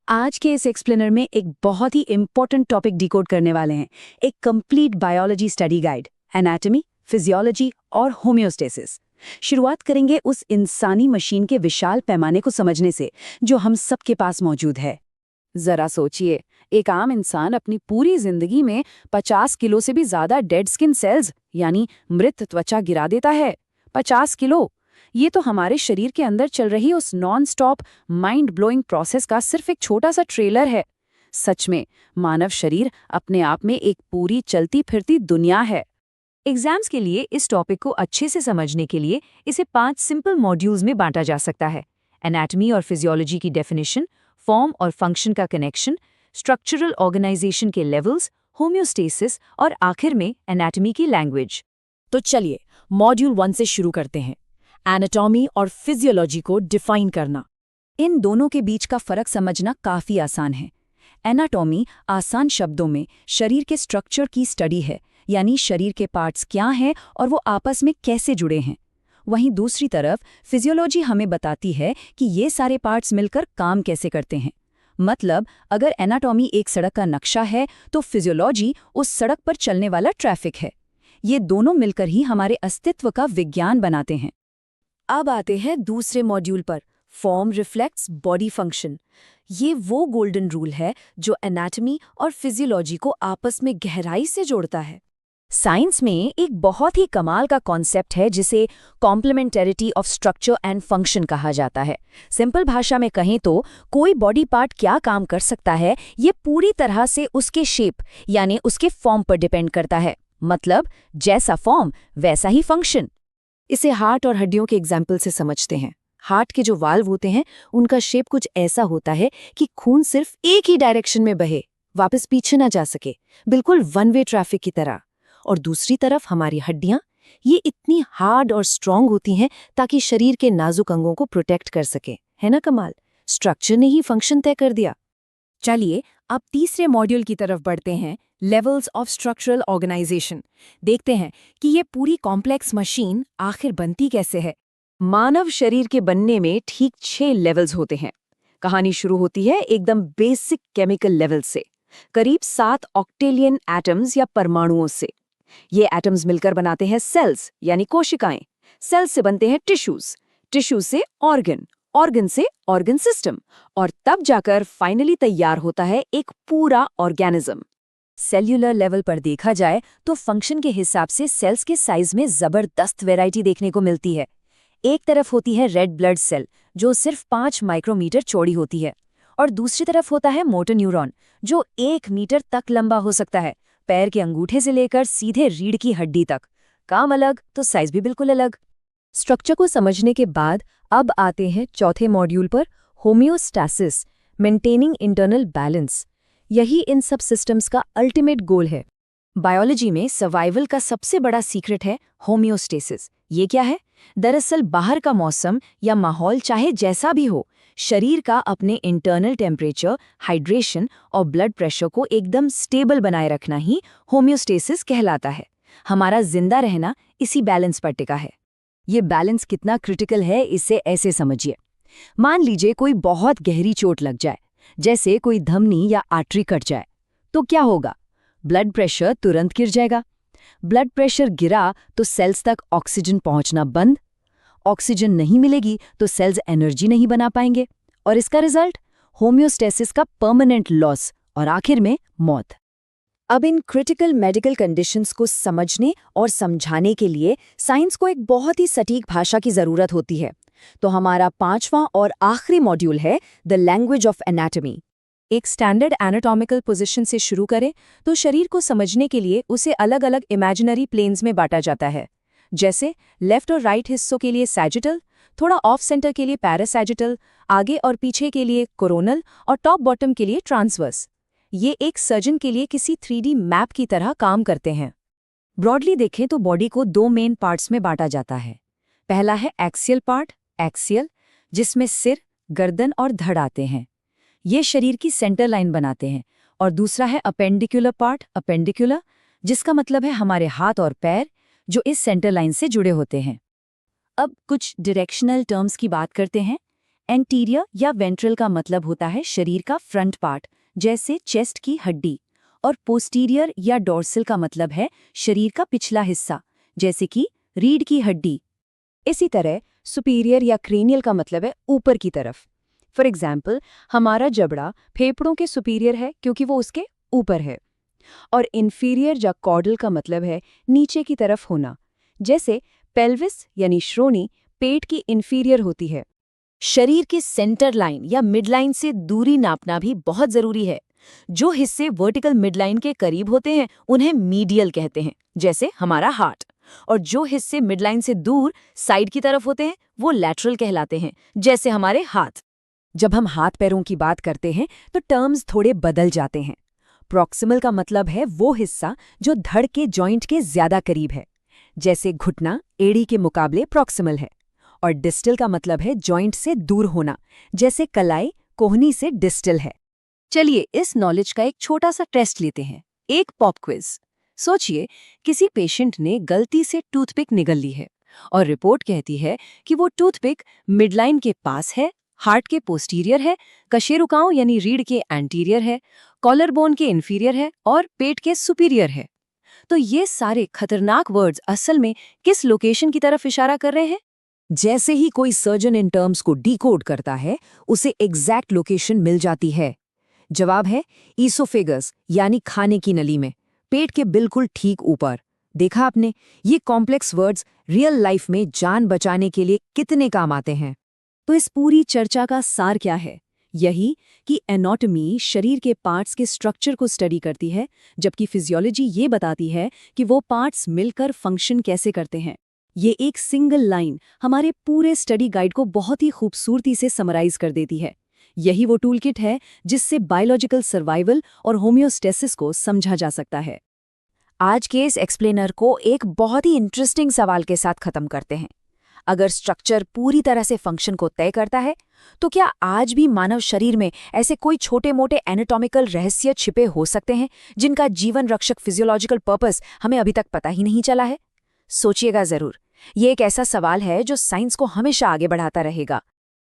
आज के इस एक्सप्लेनर में एक बहुत ही इंपॉर्टेंट टॉपिक डिकोड करने वाले हैं। एक complete biology study guide, anatomy, physiology और होम्योस्टेसिस। शुरुआत करेंगे उस इंसानी मशीन के विशाल पैमाने को समझने से जो हम सबके पास मौजूद है। जरा सोचिए, एक आम इंसान अपनी पूरी जिंदगी में 50 किलो से भी ज्यादा डेड स्किन सेल्स यानी मृत त्वचा गिरा देता है। 50 किलो! ये तो हमारे शरीर के अंदर चल रही उस non stop mind blowing process का सिर्फ एक छोटा सा ट्रेलर है। सच में मानव शरीर अपने आप में एक पूरी चलती फिरती दुनिया है। एग्जाम्स के लिए इस टॉपिक को अच्छे से समझने के लिए इसे 5 सिंपल मॉड्यूल्स में बांटा जा सकता है। एनाटॉमी और फिजियोलॉजी की डेफिनेशन, फॉर्म और फंक्शन का कनेक्शन, स्ट्रक्चरल ऑर्गेनाइजेशन के लेवल्स, होम्योस्टेसिस और आखिर में एनाटॉमी की लैंग्वेज। तो चलिए मॉड्यूल 1 से शुरू करते हैं। एनाटॉमी और फिजियोलॉजी को डिफाइन करना। इन दोनों के बीच का फर्क समझना काफी आसान है। एनाटॉमी आसान शब्दों में शरीर के स्ट्रक्चर की स्टडी है, यानी शरीर के पार्ट्स क्या हैं और वो आपस में कैसे जुड़े हैं। वहीं दूसरी तरफ फिजियोलॉजी हमें बताती है कि ये सारे पार्ट्स मिलकर काम कैसे करते हैं। मतलब अगर एनाटॉमी एक सड़क का नक्शा है तो फिजियोलॉजी उस सड़क पर चलने वाला ट्रैफिक है। ये दोनों मिलकर ही हमारे अस्तित्व का विज्ञान बनाते हैं। अब आते हैं दूसरे मॉड्यूल पर, फॉर्म रिफ्लेक्ट्स बॉडी फंक्शन। ये वो गोल्डन रूल है जो एनाटॉमी और फिजियोलॉजी को आपस में गहराई से जोड़ता है। साइंस में एक बहुत ही कमाल का कॉन्सेप्ट है जिसे complementarity of structure and function कहा जाता है। सिंपल भाषा में कहें तो कोई बॉडी पार्ट क्या काम कर सकता है ये पूरी तरह से उसके शेप यानी उसके फॉर्म पर डिपेंड करता है। मतलब जैसा फॉर्म वैसा ही फंक्शन। इसे हार्ट और हड्डियों के एग्जाम्पल से समझते हैं। हार्ट के जो वाल्व होते हैं उनका शेप कुछ ऐसा होता है कि खून सिर्फ एक ही डायरेक्शन में बहे, वापस पीछे ना जा सके, बिल्कुल वन वे ट्रैफिक की तरह। और दूसरी तरफ हमारी हड्डियां, ये इतनी हार्ड और स्ट्रांग होती हैं ताकि शरीर के नाजुक अंगों को प्रोटेक्ट कर सके। है ना कमाल? स्ट्रक्चर ने ही फंक्शन तय कर दिया। चलिए अब तीसरे मॉड्यूल की तरफ बढ़ते हैं, लेवल्स ऑफ स्ट्रक्चरल ऑर्गेनाइजेशन। देखते हैं कि ये पूरी कॉम्प्लेक्स मशीन आखिर बनती कैसे है। मानव शरीर के बनने में ठीक 6 लेवल्स होते हैं। कहानी शुरू होती है एकदम बेसिक केमिकल लेवल से, करीब 7 ऑक्टेलियन एटम्स या परमाणुओं से। ये एटम्स मिलकर बनाते हैं सेल्स यानी कोशिकाएं। सेल्स से बनते हैं टिश्यूज, टिश्यू से ऑर्गन, ऑर्गन से ऑर्गन सिस्टम, और तब जाकर फाइनली तैयार होता है एक पूरा ऑर्गेनिज्म। सेल्यूलर लेवल पर देखा जाए तो फंक्शन के हिसाब से सेल्स के साइज में जबरदस्त वैरायटी देखने को मिलती है। एक तरफ होती है रेड ब्लड सेल जो सिर्फ 5 माइक्रोमीटर चौड़ी होती है, और दूसरी तरफ होता है मोटर न्यूरॉन जो 1 मीटर तक लंबा हो सकता है, पैर के अंगूठे से लेकर सीधे रीढ़ की हड्डी तक। काम अलग तो साइज भी बिल्कुल अलग। स्ट्रक्चर को समझने के बाद अब आते हैं चौथे मॉड्यूल पर, होम्योस्टेसिस, मेंटेनिंग इंटरनल बैलेंस। यही इन सब सिस्टम्स का अल्टीमेट गोल है। बायोलॉजी में सर्वाइवल का सबसे बड़ा सीक्रेट है होम्योस्टेसिस। ये क्या है? दरअसल बाहर का मौसम या माहौल चाहे जैसा भी हो, शरीर का अपने इंटरनल टेम्परेचर, हाइड्रेशन और ब्लड प्रेशर को एकदम स्टेबल बनाए रखना ही होम्योस्टेसिस कहलाता है। हमारा जिंदा रहना इसी बैलेंस पर टिका है। ये बैलेंस कितना क्रिटिकल है इसे ऐसे समझिए। मान लीजिए कोई बहुत गहरी चोट लग जाए, जैसे कोई धमनी या आर्टरी कट जाए, तो क्या होगा? ब्लड प्रेशर तुरंत गिर जाएगा। ब्लड प्रेशर गिरा तो सेल्स तक ऑक्सीजन पहुंचना बंद। ऑक्सीजन नहीं मिलेगी तो सेल्स एनर्जी नहीं बना पाएंगे, और इसका रिजल्ट होम्योस्टेसिस का परमानेंट लॉस और आखिर में मौत। अब इन क्रिटिकल मेडिकल कंडीशंस को समझने और समझाने के लिए साइंस को एक बहुत ही सटीक भाषा की जरूरत होती है। तो हमारा 5वां और आखिरी मॉड्यूल है द लैंग्वेज ऑफ एनाटॉमी। एक स्टैंडर्ड एनाटॉमिकल पोजीशन से शुरू करें तो शरीर को समझने के लिए उसे अलग अलग इमेजिनरी प्लेन्स में बांटा जाता है। जैसे लेफ्ट और राइट हिस्सों के लिए सैजिटल, थोड़ा ऑफ सेंटर के लिए पैरासैजिटल, आगे और पीछे के लिए कोरोनल और टॉप बॉटम के लिए ट्रांसवर्स। ये एक सर्जन के लिए किसी 3D मैप की तरह काम करते हैं। ब्रॉडली देखें तो बॉडी को 2 मेन पार्ट्स में बांटा जाता है। पहला है एक्सियल पार्ट, एक्सियल, जिसमें सिर, गर्दन और धड़ आते हैं। ये शरीर की सेंटर लाइन बनाते हैं। और दूसरा है अपेंडिकुलर पार्ट, अपेंडिकुलर, जिसका मतलब है हमारे हाथ और पैर, जो इस सेंटर लाइन से जुड़े होते हैं। अब कुछ डायरेक्शनल टर्म्स की बात करते हैं। एंटीरियर या वेंट्रल का मतलब होता है शरीर का फ्रंट पार्ट, जैसे चेस्ट की हड्डी, और पोस्टीरियर या डोर्सल का मतलब है शरीर का पिछला हिस्सा, जैसे कि रीढ़ की हड्डी। इसी तरह सुपीरियर या क्रेनियल का मतलब है ऊपर की तरफ। फॉर एग्जाम्पल, हमारा जबड़ा फेफड़ों के सुपीरियर है क्योंकि वो उसके ऊपर है। और इन्फीरियर या कॉर्डल का मतलब है नीचे की तरफ होना, जैसे पेल्विस यानी श्रोणी पेट की इन्फीरियर होती है। शरीर के सेंटर लाइन या मिड लाइन से दूरी नापना भी बहुत जरूरी है। जो हिस्से वर्टिकल मिड लाइन के करीब होते हैं उन्हें मीडियल कहते हैं, जैसे हमारा हार्ट, और जो हिस्से मिड लाइन से दूर साइड की तरफ होते हैं वो लैटरल कहलाते हैं, जैसे हमारे हाथ। जब हम हाथ पैरों की बात करते हैं तो टर्म्स थोड़े बदल जाते हैं। प्रॉक्सिमल का मतलब है वो हिस्सा जो धड़ के जॉइंट के ज्यादा करीब है, जैसे घुटना एड़ी के मुकाबले प्रॉक्सिमल है। और डिस्टल का मतलब है जॉइंट से दूर होना, जैसे कलाई कोहनी से डिस्टल है। चलिए इस नॉलेज का एक छोटा सा टेस्ट लेते हैं, एक पॉप क्विज। सोचिए, किसी पेशेंट ने गलती से टूथपिक निगल ली है और रिपोर्ट कहती है कि वो टूथपिक मिडलाइन के पास है, हार्ट के पोस्टीरियर है, कशेरुकाओं यानी रीढ़ के एंटीरियर है, कॉलर बोन के इन्फीरियर है और पेट के सुपीरियर है। तो ये सारे खतरनाक वर्ड्स असल में किस लोकेशन की तरफ इशारा कर रहे हैं? जैसे ही कोई सर्जन इन टर्म्स को डिकोड करता है, उसे एग्जैक्ट लोकेशन मिल जाती है। जवाब है ईसोफेगस यानी खाने की नली में, पेट के बिल्कुल ठीक ऊपर। देखा आपने, ये कॉम्प्लेक्स वर्ड्स रियल लाइफ में जान बचाने के लिए कितने काम आते हैं। तो इस पूरी चर्चा का सार क्या है? यही कि एनाटॉमी शरीर के पार्ट्स के स्ट्रक्चर को स्टडी करती है, जबकि फिजियोलॉजी ये बताती है कि वो पार्ट्स मिलकर फंक्शन कैसे करते हैं। ये एक सिंगल लाइन हमारे पूरे स्टडी गाइड को बहुत ही खूबसूरती से समराइज कर देती है। यही वो टूलकिट है जिससे बायोलॉजिकल सर्वाइवल और होम्योस्टेसिस को समझा जा सकता है। आज के इस एक्सप्लेनर को एक बहुत ही इंटरेस्टिंग सवाल के साथ खत्म करते हैं। अगर स्ट्रक्चर पूरी तरह से फंक्शन को तय करता है, तो क्या आज भी मानव शरीर में ऐसे कोई छोटे मोटे एनाटॉमिकल रहस्य छिपे हो सकते हैं जिनका जीवन रक्षक फिजियोलॉजिकल पर्पस हमें अभी तक पता ही नहीं चला है? सोचिएगा जरूर। ये एक ऐसा सवाल है जो साइंस को हमेशा आगे बढ़ाता रहेगा।